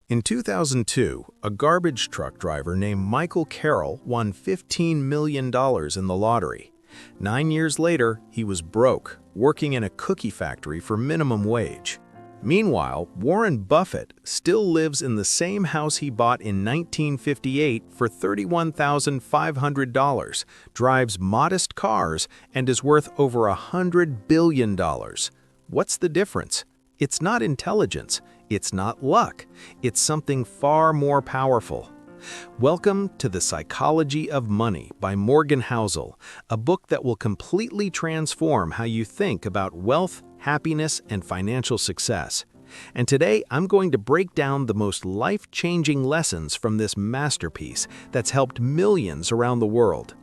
In 2002, a garbage truck driver named Michael Carroll won $15 million in the lottery. 9 years later, he was broke, working in a cookie factory for minimum wage. Meanwhile, Warren Buffett still lives in the same house he bought in 1958 for $31,500, drives modest cars, and is worth over $100 billion. What's the difference? It's not intelligence. It's not luck. It's something far more powerful. Welcome to The Psychology of Money by Morgan Housel, a book that will completely transform how you think about wealth, happiness, and financial success. And today, I'm going to break down the most life-changing lessons from this masterpiece that's helped millions around the world.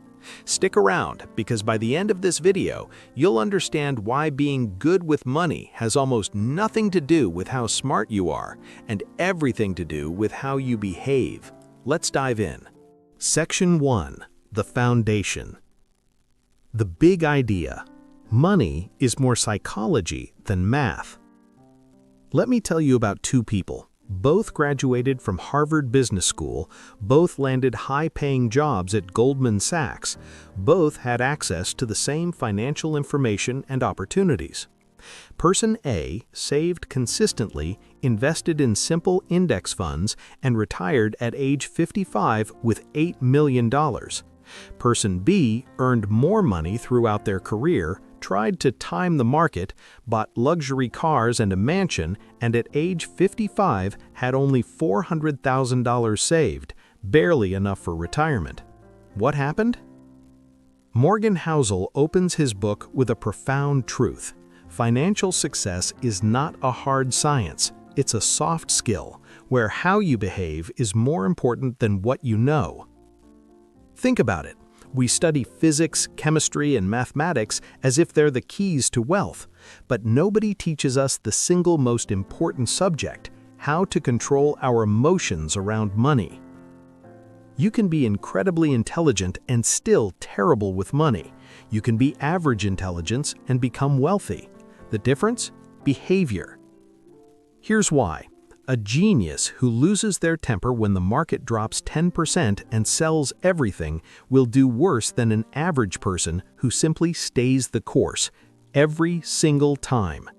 Stick around, because by the end of this video, you'll understand why being good with money has almost nothing to do with how smart you are, and everything to do with how you behave. Let's dive in. Section 1. The Foundation. The big idea. Money is more psychology than math. Let me tell you about two people. Both graduated from Harvard Business School, both landed high-paying jobs at Goldman Sachs, both had access to the same financial information and opportunities. Person A saved consistently, invested in simple index funds, and retired at age 55 with $8 million. Person B earned more money throughout their career, tried to time the market, bought luxury cars and a mansion, and at age 55 had only $400,000 saved, barely enough for retirement. What happened? Morgan Housel opens his book with a profound truth. Financial success is not a hard science, it's a soft skill, where how you behave is more important than what you know. Think about it. We study physics, chemistry, and mathematics as if they're the keys to wealth, but nobody teaches us the single most important subject, how to control our emotions around money. You can be incredibly intelligent and still terrible with money. You can be average intelligence and become wealthy. The difference? Behavior. Here's why. A genius who loses their temper when the market drops 10% and sells everything will do worse than an average person who simply stays the course, every single time.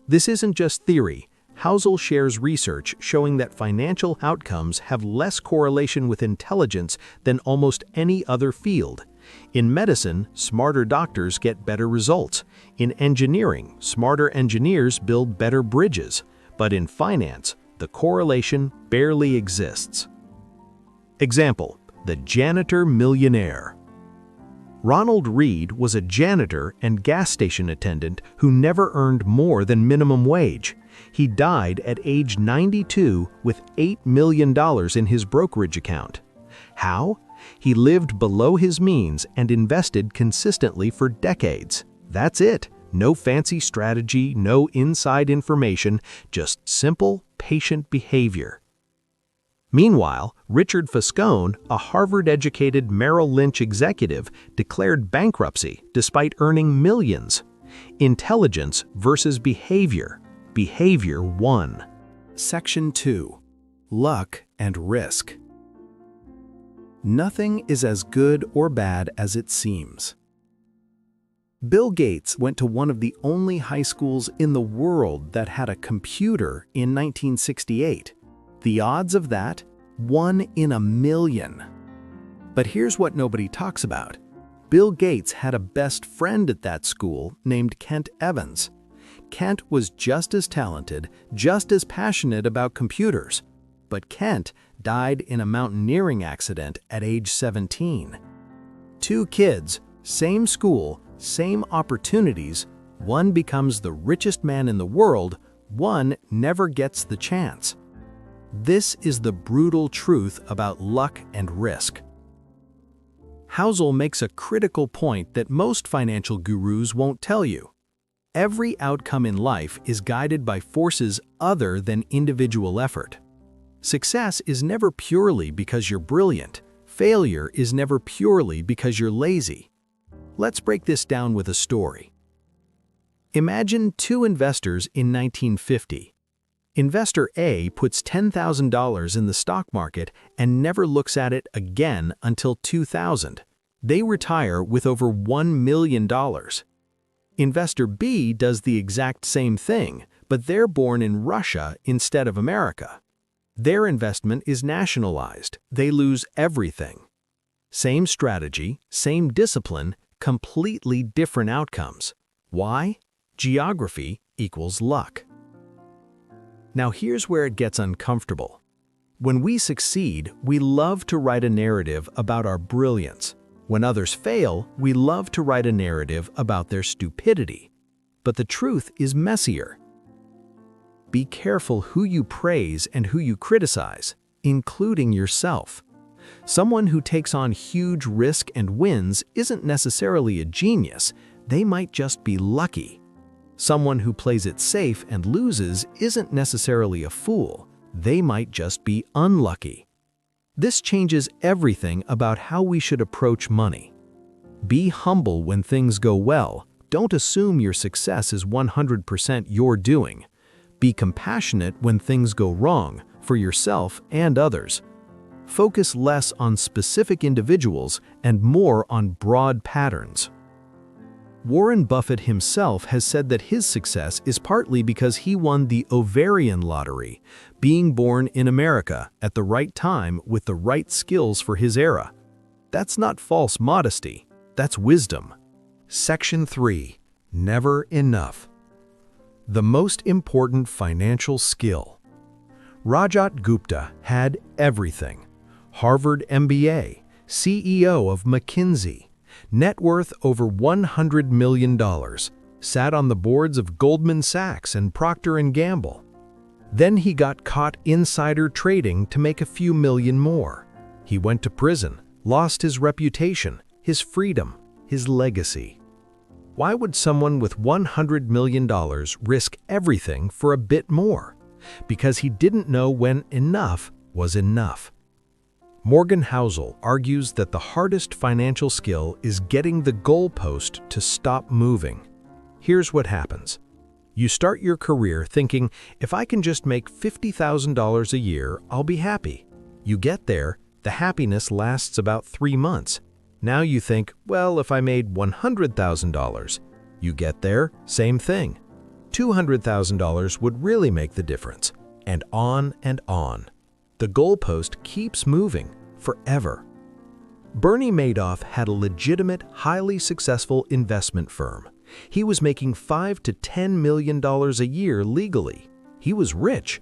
This isn't just theory. Housel shares research showing that financial outcomes have less correlation with intelligence than almost any other field. In medicine, smarter doctors get better results. In engineering, smarter engineers build better bridges. But in finance, the correlation barely exists. Example: the janitor millionaire. Ronald Read was a janitor and gas station attendant who never earned more than minimum wage. He died at age 92 with $8 million in his brokerage account. How? He lived below his means and invested consistently for decades. That's it. No fancy strategy, no inside information, just simple, patient behavior. Meanwhile, Richard Foscone, a Harvard-educated Merrill Lynch executive, declared bankruptcy despite earning millions. Intelligence versus behavior. Behavior won. Section 2. Luck and Risk. Nothing is as good or bad as it seems. Bill Gates went to one of the only high schools in the world that had a computer in 1968. The odds of that? 1 in a million. But here's what nobody talks about. Bill Gates had a best friend at that school named Kent Evans. Kent was just as talented, just as passionate about computers. But Kent died in a mountaineering accident at age 17. Two kids, same school, same opportunities, one becomes the richest man in the world, one never gets the chance. This is the brutal truth about luck and risk. Housel makes a critical point that most financial gurus won't tell you. Every outcome in life is guided by forces other than individual effort. Success is never purely because you're brilliant. Failure is never purely because you're lazy. Let's break this down with a story. Imagine two investors in 1950. Investor A puts $10,000 in the stock market and never looks at it again until 2000. They retire with over $1 million. Investor B does the exact same thing, but they're born in Russia instead of America. Their investment is nationalized. They lose everything. Same strategy, same discipline, completely different outcomes. Why? Geography equals luck. Now here's where it gets uncomfortable. When we succeed, we love to write a narrative about our brilliance. When others fail, we love to write a narrative about their stupidity. But the truth is messier. Be careful who you praise and who you criticize, including yourself. Someone who takes on huge risk and wins isn't necessarily a genius, they might just be lucky. Someone who plays it safe and loses isn't necessarily a fool, they might just be unlucky. This changes everything about how we should approach money. Be humble when things go well. Don't assume your success is 100% your doing. Be compassionate when things go wrong, for yourself and others. Focus less on specific individuals and more on broad patterns. Warren Buffett himself has said that his success is partly because he won the ovarian lottery, being born in America at the right time with the right skills for his era. That's not false modesty, that's wisdom. Section 3. Never enough. The most important financial skill. Rajat Gupta had everything. Harvard MBA, CEO of McKinsey, net worth over $100 million, sat on the boards of Goldman Sachs and Procter & Gamble. Then he got caught insider trading to make a few million more. He went to prison, lost his reputation, his freedom, his legacy. Why would someone with $100 million risk everything for a bit more? Because he didn't know when enough was enough. Morgan Housel argues that the hardest financial skill is getting the goalpost to stop moving. Here's what happens. You start your career thinking, if I can just make $50,000 a year, I'll be happy. You get there, the happiness lasts about 3 months. Now you think, well, if I made $100,000. You get there, same thing. $200,000 would really make the difference. And on and on. The goalpost keeps moving forever. Bernie Madoff had a legitimate, highly successful investment firm. He was making $5 to $10 million a year legally. He was rich,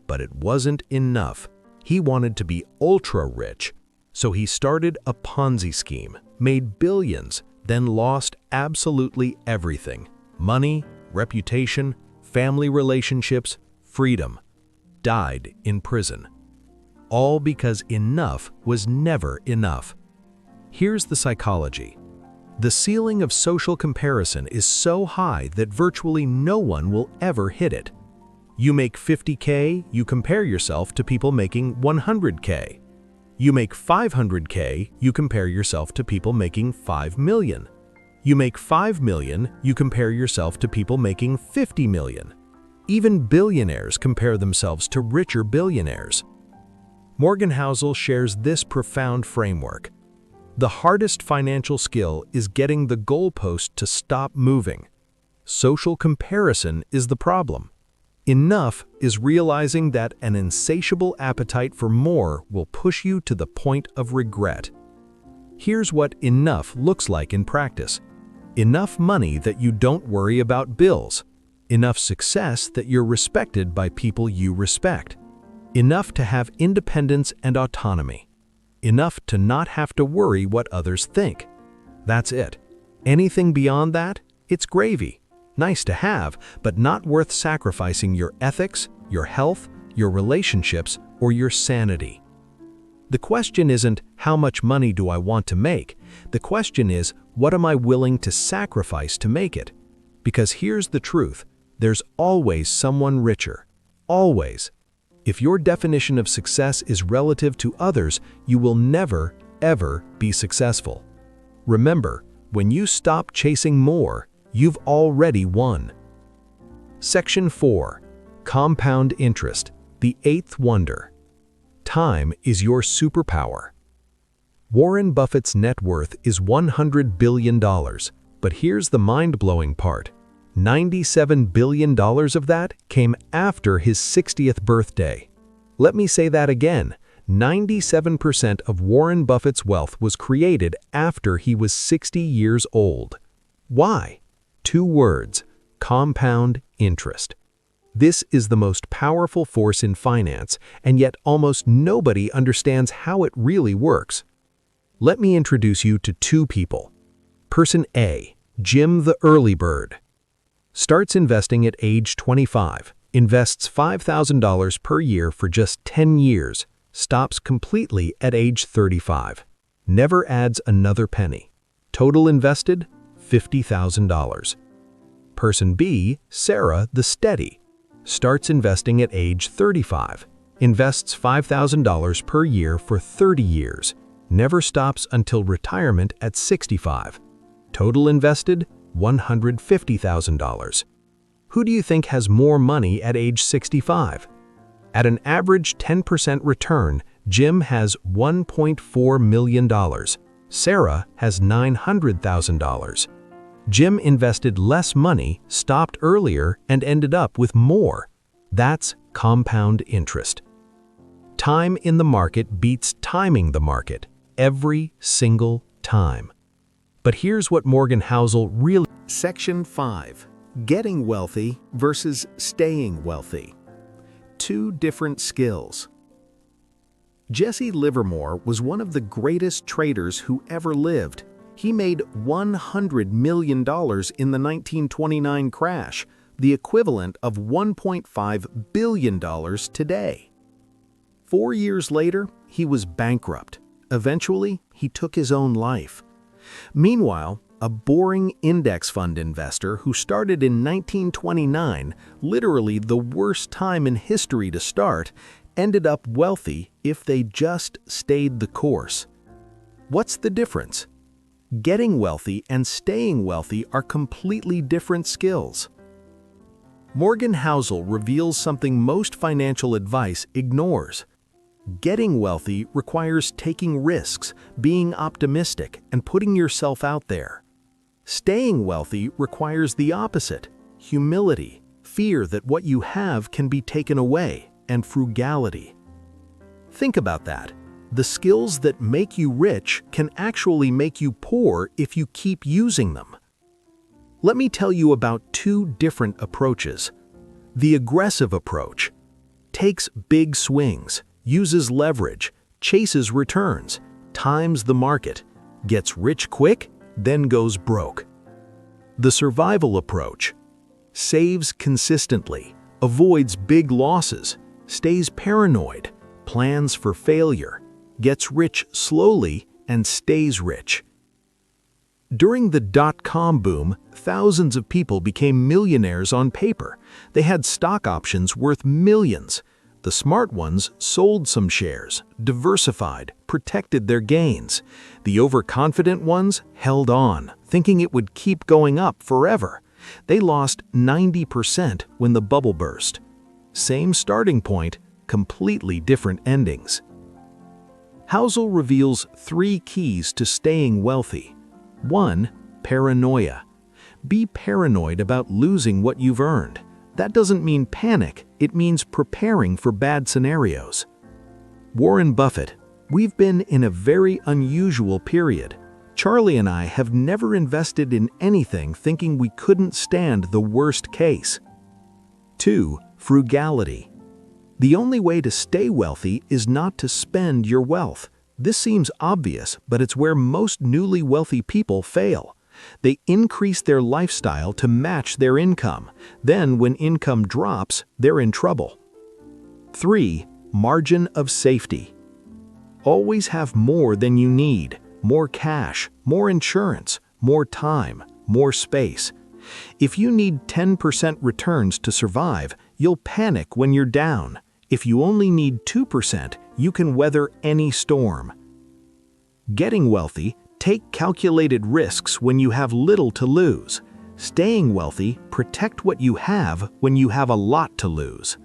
but it wasn't enough. He wanted to be ultra-rich. So he started a Ponzi scheme, made billions, then lost absolutely everything. Money, reputation, family relationships, freedom. Died in prison. All because enough was never enough. Here's the psychology. The ceiling of social comparison is so high that virtually no one will ever hit it. You make $50K, you compare yourself to people making $100K. You make $500K, you compare yourself to people making $5 million. You make $5 million, you compare yourself to people making $50 million. Even billionaires compare themselves to richer billionaires. Morgan Housel shares this profound framework. The hardest financial skill is getting the goalpost to stop moving. Social comparison is the problem. Enough is realizing that an insatiable appetite for more will push you to the point of regret. Here's what enough looks like in practice. Enough money that you don't worry about bills. Enough success that you're respected by people you respect. Enough to have independence and autonomy. Enough to not have to worry what others think. That's it. Anything beyond that, it's gravy. Nice to have, but not worth sacrificing your ethics, your health, your relationships, or your sanity. The question isn't, how much money do I want to make? The question is, what am I willing to sacrifice to make it? Because here's the truth, there's always someone richer. Always. If your definition of success is relative to others, you will never, ever be successful. Remember, when you stop chasing more, you've already won. Section 4. Compound interest, the eighth wonder. Time is your superpower. Warren Buffett's net worth is $100 billion, but here's the mind-blowing part. $97 billion of that came after his 60th birthday. Let me say that again. 97% of Warren Buffett's wealth was created after he was 60 years old. Why? 2 words: compound interest. This is the most powerful force in finance, and yet almost nobody understands how it really works. Let me introduce you to 2 people. Person A, Jim the early bird. Starts investing at age 25, invests $5,000 per year for just 10 years, stops completely at age 35, never adds another penny. Total invested, $50,000. Person B, Sarah the steady. Starts investing at age 35, invests $5,000 per year for 30 years, never stops until retirement at 65. Total invested, $150,000. Who do you think has more money at age 65? At an average 10% return, Jim has $1.4 million. Sarah has $900,000. Jim invested less money, stopped earlier, and ended up with more. That's compound interest. Time in the market beats timing the market every single time. But here's what Morgan Housel really... Section 5. Getting wealthy versus staying wealthy. 2 different skills. Jesse Livermore was one of the greatest traders who ever lived. He made $100 million in the 1929 crash, the equivalent of $1.5 billion today. 4 years later, he was bankrupt. Eventually, he took his own life. Meanwhile, a boring index fund investor who started in 1929, literally the worst time in history to start, ended up wealthy if they just stayed the course. What's the difference? Getting wealthy and staying wealthy are completely different skills. Morgan Housel reveals something most financial advice ignores. Getting wealthy requires taking risks, being optimistic, and putting yourself out there. Staying wealthy requires the opposite: humility, fear that what you have can be taken away, and frugality. Think about that. The skills that make you rich can actually make you poor if you keep using them. Let me tell you about 2 different approaches. The aggressive approach takes big swings, uses leverage, chases returns, times the market, gets rich quick, then goes broke. The survival approach saves consistently, avoids big losses, stays paranoid, plans for failure, gets rich slowly, and stays rich. During the dot-com boom, thousands of people became millionaires on paper. They had stock options worth millions. The smart ones sold some shares, diversified, protected their gains. The overconfident ones held on, thinking it would keep going up forever. They lost 90% when the bubble burst. Same starting point, completely different endings. Housel reveals 3 keys to staying wealthy. 1. Paranoia. Be paranoid about losing what you've earned. That doesn't mean panic, it means preparing for bad scenarios. Warren Buffett. We've been in a very unusual period. Charlie and I have never invested in anything thinking we couldn't stand the worst case. 2. Frugality. The only way to stay wealthy is not to spend your wealth. This seems obvious, but it's where most newly wealthy people fail. They increase their lifestyle to match their income. Then, when income drops, they're in trouble. 3. Margin of safety. Always have more than you need. More cash, more insurance, more time, more space. If you need 10% returns to survive, you'll panic when you're down. If you only need 2%, you can weather any storm. Getting wealthy, take calculated risks when you have little to lose. Staying wealthy, protect what you have when you have a lot to lose.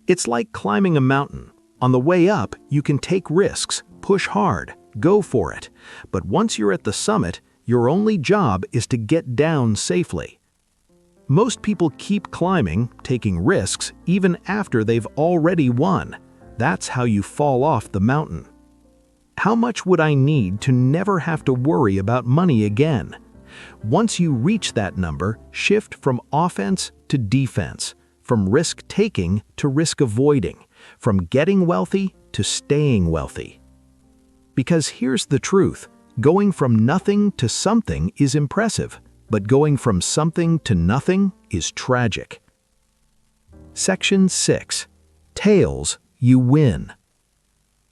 It's like climbing a mountain. On the way up, you can take risks, push hard, go for it. But once you're at the summit, your only job is to get down safely. Most people keep climbing, taking risks, even after they've already won. That's how you fall off the mountain. How much would I need to never have to worry about money again? Once you reach that number, shift from offense to defense, from risk-taking to risk-avoiding, from getting wealthy to staying wealthy. Because here's the truth, going from nothing to something is impressive, but going from something to nothing is tragic. Section 6. Tails, you win.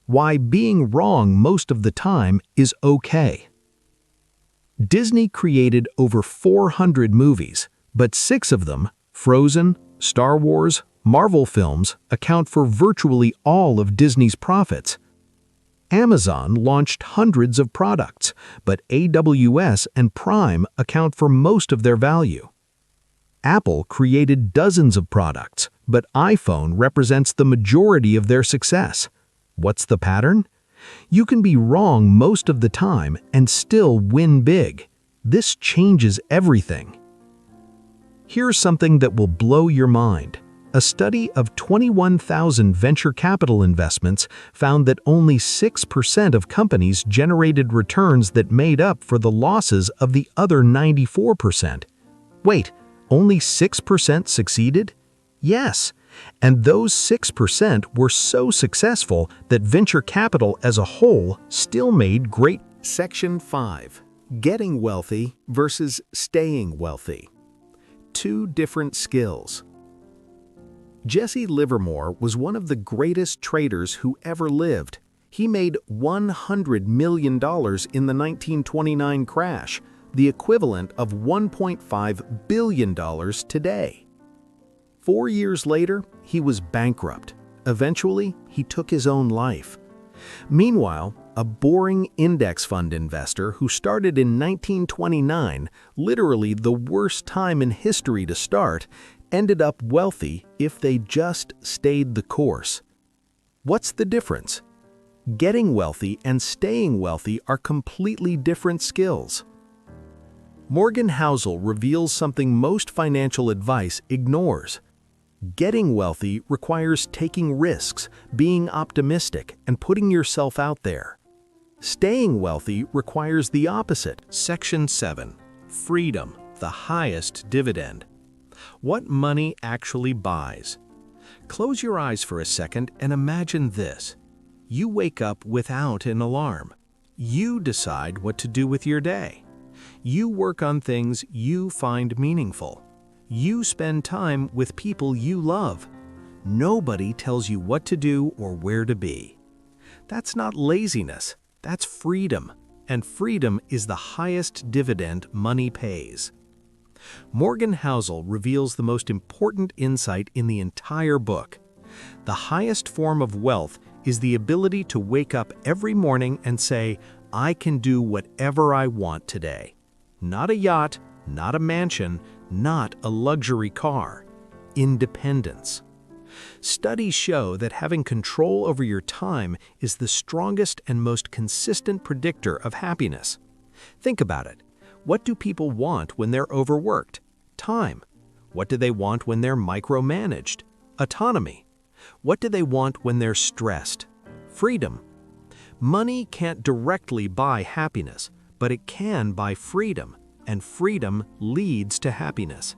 Why being wrong most of the time is okay. Disney created over 400 movies, but 6 of them, Frozen, Star Wars, Marvel films, account for virtually all of Disney's profits. Amazon launched hundreds of products, but AWS and Prime account for most of their value. Apple created dozens of products, but iPhone represents the majority of their success. What's the pattern? You can be wrong most of the time and still win big. This changes everything. Here's something that will blow your mind. A study of 21,000 venture capital investments found that only 6% of companies generated returns that made up for the losses of the other 94%. Wait, only 6% succeeded? Yes, and those 6% were so successful that venture capital as a whole still made great. Section 5. Getting wealthy versus staying wealthy. 2 different skills. Jesse Livermore was one of the greatest traders who ever lived. He made $100 million in the 1929 crash, the equivalent of $1.5 billion today. 4 years later, he was bankrupt. Eventually, he took his own life. Meanwhile, a boring index fund investor who started in 1929, literally the worst time in history to start, ended up wealthy if they just stayed the course. What's the difference? Getting wealthy and staying wealthy are completely different skills. Morgan Housel reveals something most financial advice ignores. Getting wealthy requires taking risks, being optimistic, and putting yourself out there. Staying wealthy requires the opposite. Section 7. Freedom, the highest dividend. What money actually buys. Close your eyes for a second and imagine this. You wake up without an alarm. You decide what to do with your day. You work on things you find meaningful. You spend time with people you love. Nobody tells you what to do or where to be. That's not laziness, that's freedom. And freedom is the highest dividend money pays. Morgan Housel reveals the most important insight in the entire book. The highest form of wealth is the ability to wake up every morning and say, I can do whatever I want today. Not a yacht, not a mansion, not a luxury car. Independence. Studies show that having control over your time is the strongest and most consistent predictor of happiness. Think about it. What do people want when they're overworked? Time. What do they want when they're micromanaged? Autonomy. What do they want when they're stressed? Freedom. Money can't directly buy happiness, but it can buy freedom, and freedom leads to happiness.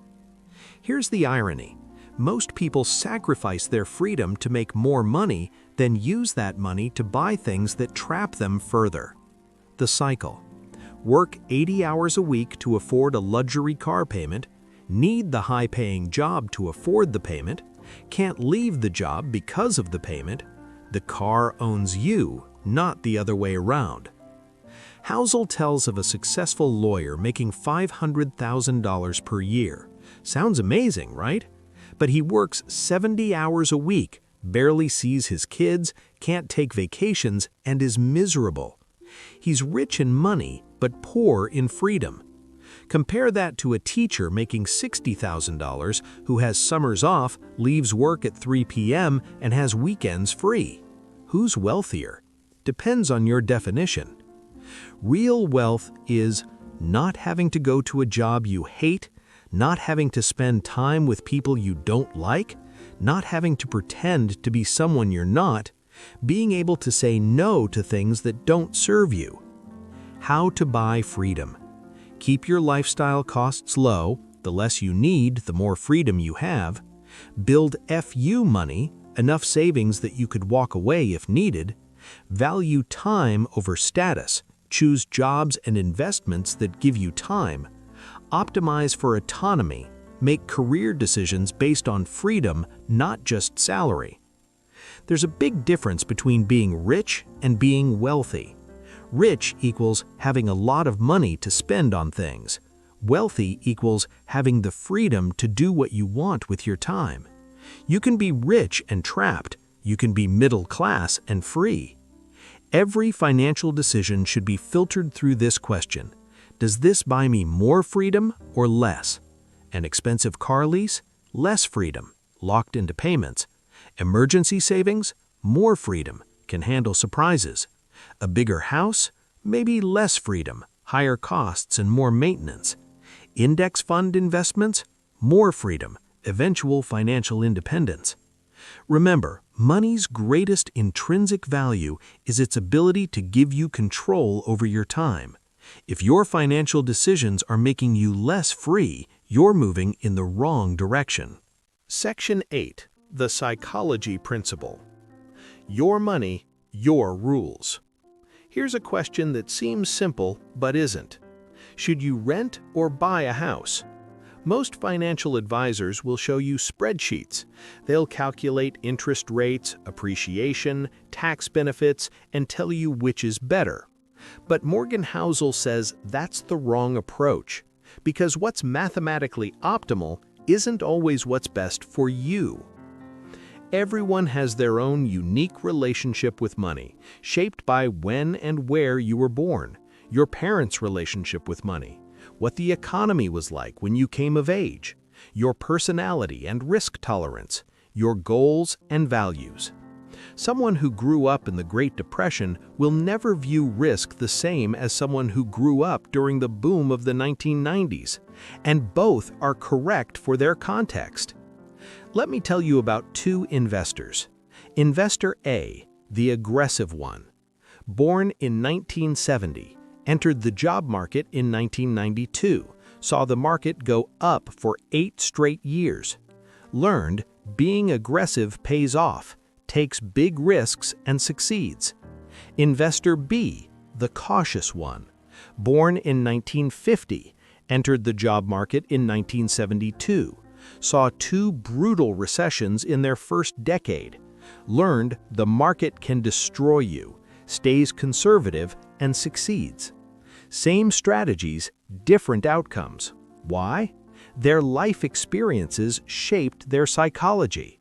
Here's the irony. Most people sacrifice their freedom to make more money, then use that money to buy things that trap them further. The cycle. Work 80 hours a week to afford a luxury car payment, need the high-paying job to afford the payment, can't leave the job because of the payment. The car owns you, not the other way around. Housel tells of a successful lawyer making $500,000 per year. Sounds amazing, right? But he works 70 hours a week, barely sees his kids, can't take vacations, and is miserable. He's rich in money, but poor in freedom. Compare that to a teacher making $60,000 who has summers off, leaves work at 3 p.m., and has weekends free. Who's wealthier? Depends on your definition. Real wealth is not having to go to a job you hate, not having to spend time with people you don't like, not having to pretend to be someone you're not, being able to say no to things that don't serve you. How to buy freedom. Keep your lifestyle costs low. The less you need, the more freedom you have. Build FU money, enough savings that you could walk away if needed. Value time over status. Choose jobs and investments that give you time. Optimize for autonomy. Make career decisions based on freedom, not just salary. There's a big difference between being rich and being wealthy. Rich equals having a lot of money to spend on things. Wealthy equals having the freedom to do what you want with your time. You can be rich and trapped. You can be middle class and free. Every financial decision should be filtered through this question. Does this buy me more freedom or less? An expensive car lease? Less freedom, locked into payments. Emergency savings? More freedom, can handle surprises. A bigger house? Maybe less freedom, higher costs and more maintenance. Index fund investments? More freedom, eventual financial independence. Remember, money's greatest intrinsic value is its ability to give you control over your time. If your financial decisions are making you less free, you're moving in the wrong direction. Section 8. The Psychology Principle. Your money, your rules. Here's a question that seems simple but isn't. Should you rent or buy a house? Most financial advisors will show you spreadsheets. They'll calculate interest rates, appreciation, tax benefits, and tell you which is better. But Morgan Housel says that's the wrong approach, because what's mathematically optimal isn't always what's best for you. Everyone has their own unique relationship with money, shaped by when and where you were born, your parents' relationship with money, what the economy was like when you came of age, your personality and risk tolerance, your goals and values. Someone who grew up in the Great Depression will never view risk the same as someone who grew up during the boom of the 1990s, and both are correct for their context. Let me tell you about two investors. Investor A, the aggressive one, born in 1970, entered the job market in 1992, saw the market go up for 8 straight years, learned being aggressive pays off, takes big risks and succeeds. Investor B, the cautious one, born in 1950, entered the job market in 1972, saw 2 brutal recessions in their first decade, learned the market can destroy you, stays conservative, and succeeds. Same strategies, different outcomes. Why? Their life experiences shaped their psychology.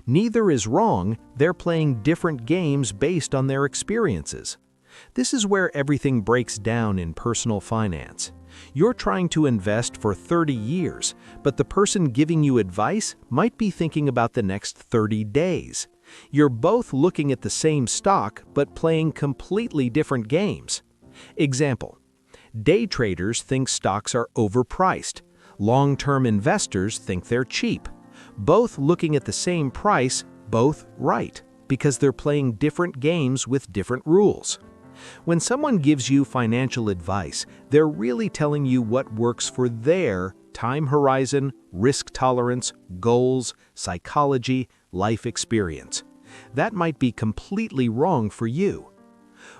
Neither is wrong, they're playing different games based on their experiences. This is where everything breaks down in personal finance. You're trying to invest for 30 years, but the person giving you advice might be thinking about the next 30 days. You're both looking at the same stock, but playing completely different games. Example: day traders think stocks are overpriced. Long-term investors think they're cheap. Both looking at the same price, both right, because they're playing different games with different rules. When someone gives you financial advice, they're really telling you what works for their time horizon, risk tolerance, goals, psychology, life experience. That might be completely wrong for you.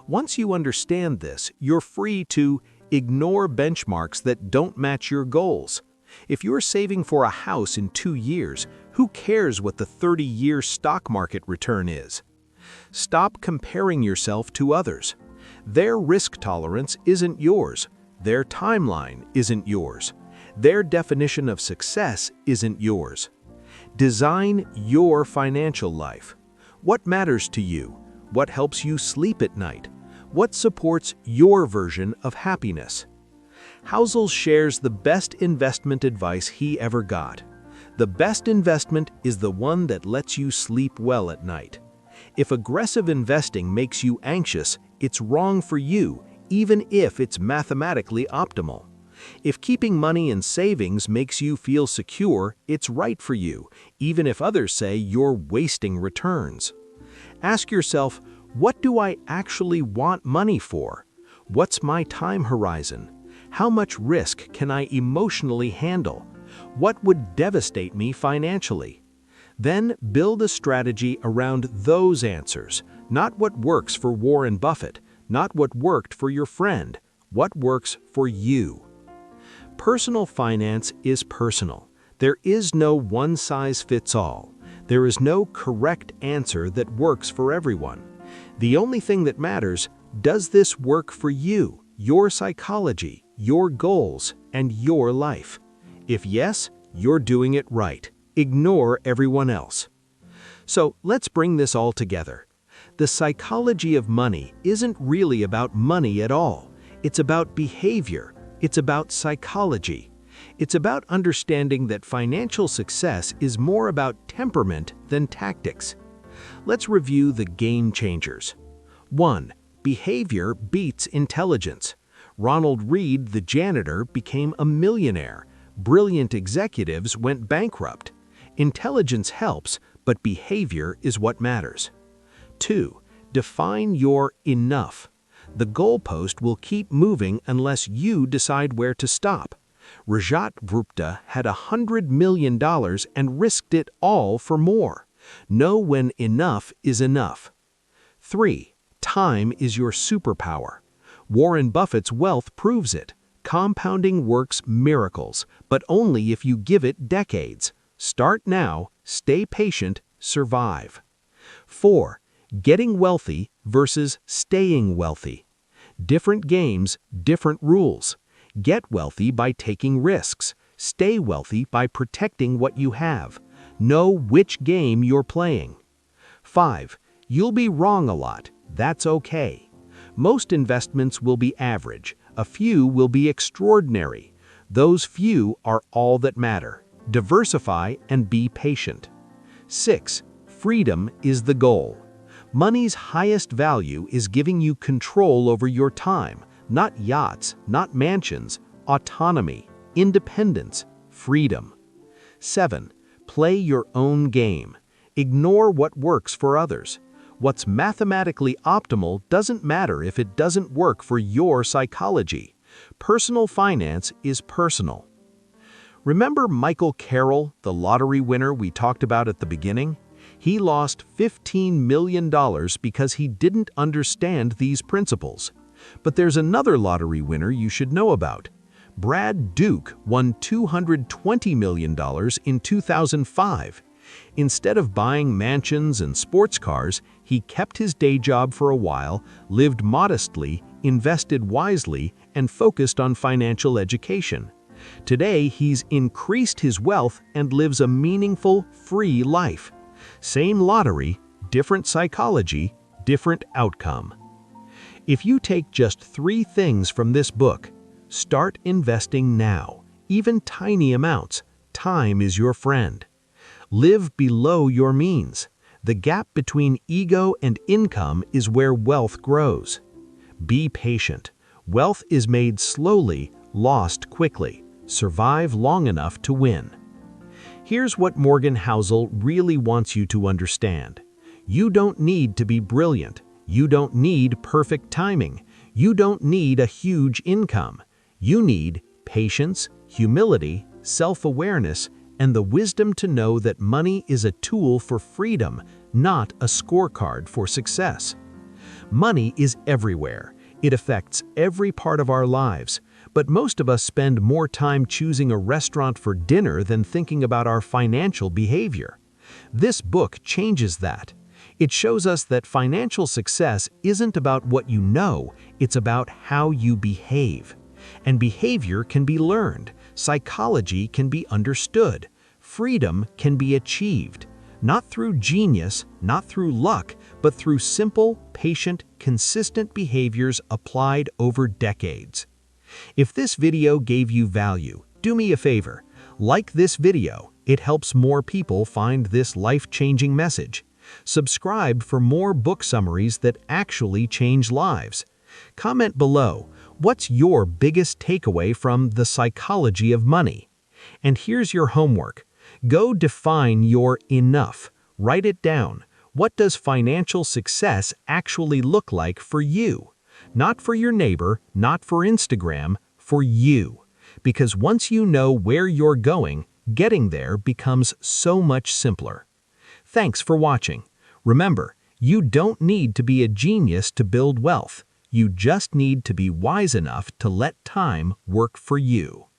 Once you understand this, you're free to ignore benchmarks that don't match your goals. If you're saving for a house in 2 years, who cares what the 30-year stock market return is? Stop comparing yourself to others. Their risk tolerance isn't yours. Their timeline isn't yours. Their definition of success isn't yours. Design your financial life. What matters to you? What helps you sleep at night? What supports your version of happiness? Housel shares the best investment advice he ever got. The best investment is the one that lets you sleep well at night. If aggressive investing makes you anxious, it's wrong for you, even if it's mathematically optimal. If keeping money in savings makes you feel secure, it's right for you, even if others say you're wasting returns. Ask yourself, what do I actually want money for? What's my time horizon? How much risk can I emotionally handle? What would devastate me financially? Then build a strategy around those answers, not what works for Warren Buffett, not what worked for your friend, what works for you. Personal finance is personal. There is no one-size-fits-all. There is no correct answer that works for everyone. The only thing that matters, does this work for you, your psychology, your goals, and your life? If yes, you're doing it right. Ignore everyone else. So let's bring this all together. The psychology of money isn't really about money at all. It's about behavior. It's about psychology. It's about understanding that financial success is more about temperament than tactics. Let's review the game changers. 1. Behavior beats intelligence. Ronald Reed, the janitor, became a millionaire. Brilliant executives went bankrupt. Intelligence helps, but behavior is what matters. 2. Define your enough. The goalpost will keep moving unless you decide where to stop. Rajat Gupta had $100 million and risked it all for more. Know when enough is enough. 3. Time is your superpower. Warren Buffett's wealth proves it. Compounding works miracles, but only if you give it decades. Start now, stay patient, survive. 4. Getting wealthy versus staying wealthy. Different games, different rules. Get wealthy by taking risks. Stay wealthy by protecting what you have. Know which game you're playing. 5. You'll be wrong a lot. That's okay. Most investments will be average. A few will be extraordinary. Those few are all that matter. Diversify and be patient. 6. Freedom is the goal. Money's highest value is giving you control over your time, not yachts, not mansions, autonomy, independence, freedom. 7. Play your own game. Ignore what works for others. What's mathematically optimal doesn't matter if it doesn't work for your psychology. Personal finance is personal. Remember Michael Carroll, the lottery winner we talked about at the beginning? He lost $15 million because he didn't understand these principles. But there's another lottery winner you should know about. Brad Duke won $220 million in 2005. Instead of buying mansions and sports cars, he kept his day job for a while, lived modestly, invested wisely, and focused on financial education. Today, he's increased his wealth and lives a meaningful, free life. Same lottery, different psychology, different outcome. If you take just 3 things from this book, start investing now, even tiny amounts. Time is your friend. Live below your means. The gap between ego and income is where wealth grows. Be patient. Wealth is made slowly, lost quickly. Survive long enough to win. Here's what Morgan Housel really wants you to understand. You don't need to be brilliant. You don't need perfect timing. You don't need a huge income. You need patience, humility, self-awareness, and the wisdom to know that money is a tool for freedom, not a scorecard for success. Money is everywhere. It affects every part of our lives, but most of us spend more time choosing a restaurant for dinner than thinking about our financial behavior. This book changes that. It shows us that financial success isn't about what you know, it's about how you behave. And behavior can be learned, psychology can be understood, freedom can be achieved. Not through genius, not through luck, but through simple, patient, consistent behaviors applied over decades. If this video gave you value, do me a favor. Like this video. It helps more people find this life-changing message. Subscribe for more book summaries that actually change lives. Comment below, what's your biggest takeaway from The Psychology of Money? And here's your homework. Go define your enough. Write it down. What does financial success actually look like for you? Not for your neighbor, not for Instagram, for you. Because once you know where you're going, getting there becomes so much simpler. Thanks for watching. Remember, you don't need to be a genius to build wealth. You just need to be wise enough to let time work for you.